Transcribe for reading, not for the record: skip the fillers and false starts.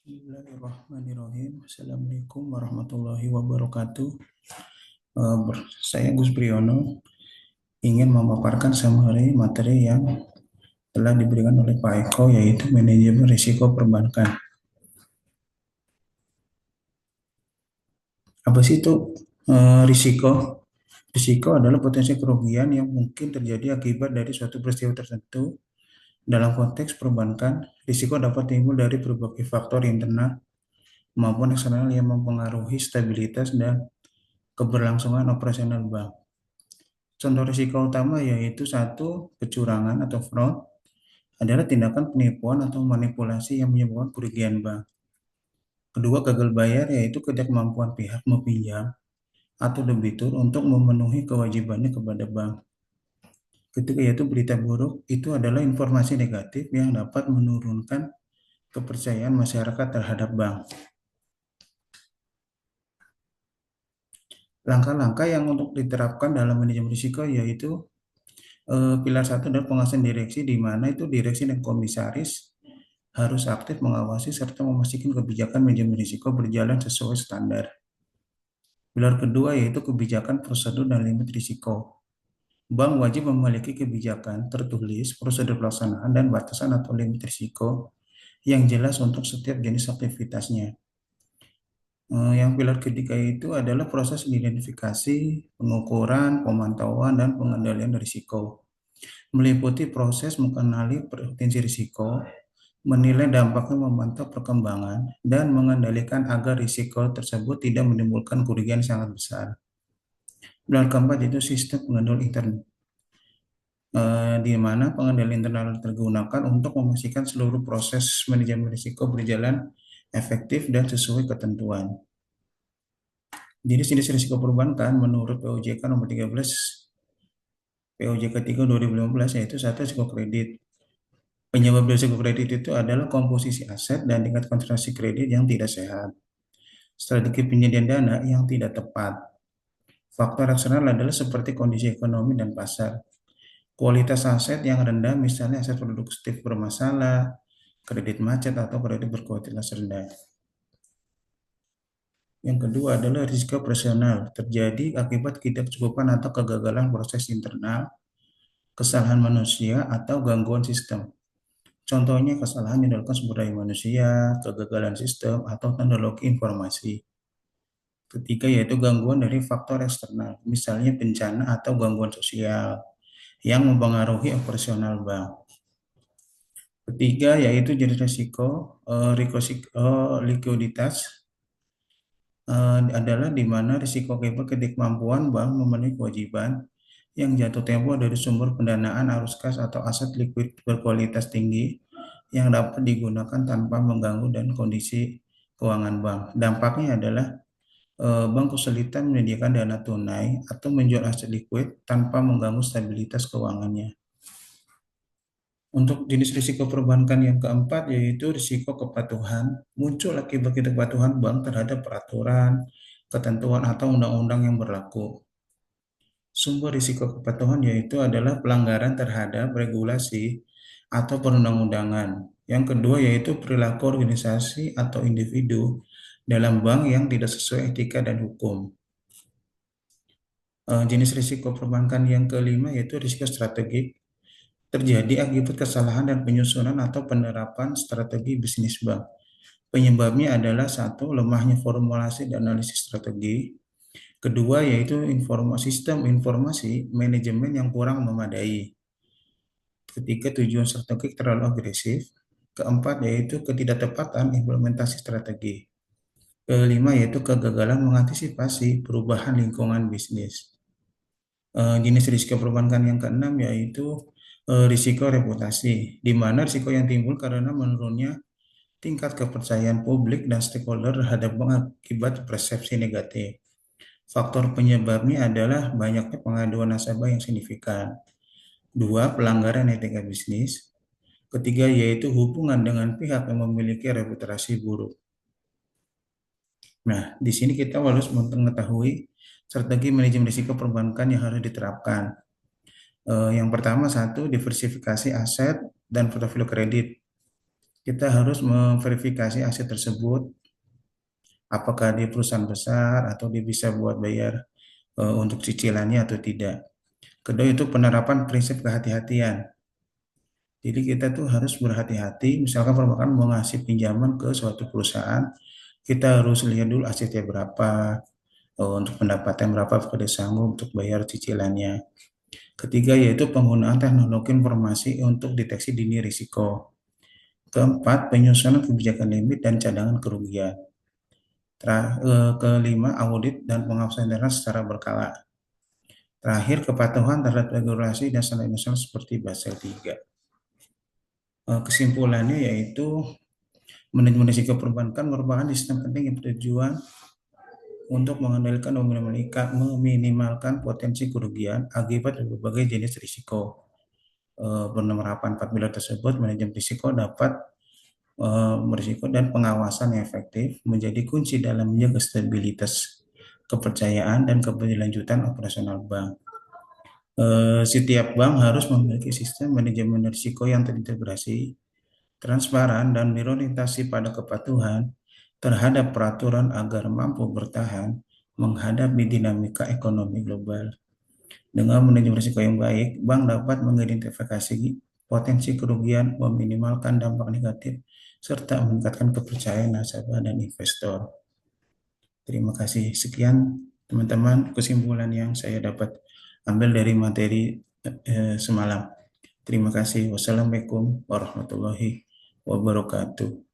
Bismillahirrahmanirrahim. Assalamualaikum warahmatullahi wabarakatuh. Saya Gus Priyono ingin memaparkan summary materi yang telah diberikan oleh Pak Eko, yaitu manajemen risiko perbankan. Apa sih itu risiko? Risiko adalah potensi kerugian yang mungkin terjadi akibat dari suatu peristiwa tertentu. Dalam konteks perbankan, risiko dapat timbul dari berbagai faktor internal maupun eksternal yang mempengaruhi stabilitas dan keberlangsungan operasional bank. Contoh risiko utama yaitu satu, kecurangan atau fraud adalah tindakan penipuan atau manipulasi yang menyebabkan kerugian bank. Kedua, gagal bayar yaitu ketidakmampuan pihak meminjam atau debitur untuk memenuhi kewajibannya kepada bank. Ketiga, yaitu berita buruk, itu adalah informasi negatif yang dapat menurunkan kepercayaan masyarakat terhadap bank. Langkah-langkah yang untuk diterapkan dalam manajemen risiko yaitu pilar satu adalah pengawasan direksi, di mana itu direksi dan komisaris harus aktif mengawasi serta memastikan kebijakan manajemen risiko berjalan sesuai standar. Pilar kedua yaitu kebijakan prosedur dan limit risiko. Bank wajib memiliki kebijakan tertulis, prosedur pelaksanaan, dan batasan atau limit risiko yang jelas untuk setiap jenis aktivitasnya. Yang pilar ketiga itu adalah proses identifikasi, pengukuran, pemantauan, dan pengendalian risiko. Meliputi proses mengenali potensi risiko, menilai dampaknya, memantau perkembangan, dan mengendalikan agar risiko tersebut tidak menimbulkan kerugian sangat besar. Dan keempat itu sistem pengendali internal, di mana pengendali internal digunakan untuk memastikan seluruh proses manajemen risiko berjalan efektif dan sesuai ketentuan. Jenis-jenis risiko perbankan menurut POJK nomor 13 POJK 3 2015 yaitu satu, risiko kredit. Penyebab risiko kredit itu adalah komposisi aset dan tingkat konsentrasi kredit yang tidak sehat, strategi penyediaan dana yang tidak tepat. Faktor eksternal adalah seperti kondisi ekonomi dan pasar. Kualitas aset yang rendah, misalnya aset produktif bermasalah, kredit macet, atau kredit berkualitas rendah. Yang kedua adalah risiko operasional, terjadi akibat ketidakcukupan atau kegagalan proses internal, kesalahan manusia, atau gangguan sistem. Contohnya kesalahan yang dilakukan sumber daya manusia, kegagalan sistem, atau teknologi informasi. Ketiga yaitu gangguan dari faktor eksternal, misalnya bencana atau gangguan sosial yang mempengaruhi operasional bank. Ketiga yaitu jenis risiko, likuiditas adalah di mana risiko akibat ketidakmampuan bank memenuhi kewajiban yang jatuh tempo dari sumber pendanaan arus kas atau aset likuid berkualitas tinggi yang dapat digunakan tanpa mengganggu dan kondisi keuangan bank. Dampaknya adalah bank kesulitan menyediakan dana tunai atau menjual aset likuid tanpa mengganggu stabilitas keuangannya. Untuk jenis risiko perbankan yang keempat yaitu risiko kepatuhan, muncul akibat kepatuhan bank terhadap peraturan, ketentuan atau undang-undang yang berlaku. Sumber risiko kepatuhan yaitu adalah pelanggaran terhadap regulasi atau perundang-undangan. Yang kedua yaitu perilaku organisasi atau individu dalam bank yang tidak sesuai etika dan hukum. Jenis risiko perbankan yang kelima yaitu risiko strategik, terjadi akibat kesalahan dan penyusunan atau penerapan strategi bisnis bank. Penyebabnya adalah satu, lemahnya formulasi dan analisis strategi. Kedua, yaitu sistem informasi manajemen yang kurang memadai. Ketiga, tujuan strategik terlalu agresif. Keempat, yaitu ketidaktepatan implementasi strategi. Kelima, yaitu kegagalan mengantisipasi perubahan lingkungan bisnis. Jenis risiko perbankan yang keenam yaitu risiko reputasi, di mana risiko yang timbul karena menurunnya tingkat kepercayaan publik dan stakeholder terhadap bank akibat persepsi negatif. Faktor penyebabnya adalah banyaknya pengaduan nasabah yang signifikan. Dua, pelanggaran etika bisnis. Ketiga, yaitu hubungan dengan pihak yang memiliki reputasi buruk. Nah, di sini kita harus mengetahui strategi manajemen risiko perbankan yang harus diterapkan. Yang pertama, satu, diversifikasi aset dan portofolio kredit. kita harus memverifikasi aset tersebut, apakah dia perusahaan besar atau dia bisa buat bayar untuk cicilannya atau tidak. Kedua itu penerapan prinsip kehati-hatian. Jadi kita tuh harus berhati-hati, misalkan perbankan mau ngasih pinjaman ke suatu perusahaan, kita harus lihat dulu asetnya berapa, untuk pendapatan berapa, apakah dia sanggup untuk bayar cicilannya. Ketiga yaitu penggunaan teknologi informasi untuk deteksi dini risiko. Keempat, penyusunan kebijakan limit dan cadangan kerugian. Kelima, audit dan pengawasan internal secara berkala. Terakhir, kepatuhan terhadap regulasi dan standar internasional seperti Basel III. Kesimpulannya yaitu manajemen risiko perbankan merupakan sistem penting yang bertujuan untuk mengendalikan dan meminimalkan potensi kerugian akibat berbagai jenis risiko. Penerapan 4 pilar tersebut, manajemen risiko dapat berisiko dan pengawasan yang efektif menjadi kunci dalam menjaga stabilitas, kepercayaan, dan keberlanjutan operasional bank. Setiap bank harus memiliki sistem manajemen risiko yang terintegrasi, transparan, dan berorientasi pada kepatuhan terhadap peraturan agar mampu bertahan menghadapi dinamika ekonomi global. Dengan manajemen risiko yang baik, bank dapat mengidentifikasi potensi kerugian, meminimalkan dampak negatif, serta meningkatkan kepercayaan nasabah dan investor. Terima kasih. Sekian teman-teman kesimpulan yang saya dapat ambil dari materi semalam. Terima kasih. Wassalamualaikum warahmatullahi wabarakatuh.